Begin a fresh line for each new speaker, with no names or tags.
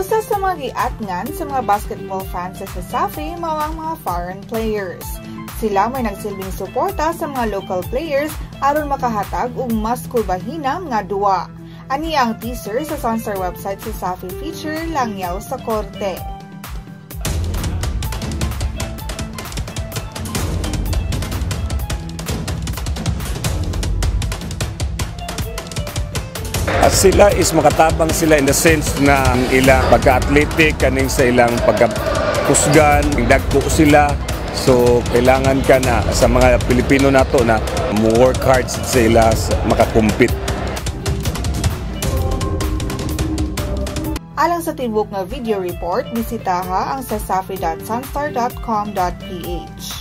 Usa sa mga giatngan sa mga basketball fans sa Cesafi mao ang mga foreign players. Sila may nagsilbing suporta sa mga local players aron makahatag og mas kulbahinang nga duwa. Ani ang teaser sa Sun.Star website sa Cesafi feature Langyaw sa Korte.
At sila is makatabang sila in the sense na ang ilang pagka-athletic kaning sa ilang pagkakusgan, dagko sila. So kailangan ka na sa mga Pilipino nato na work hard sa sila makakumpit.
Alang sa tibok nga video report, bisitaha ang cesafi.sunstar.com.ph.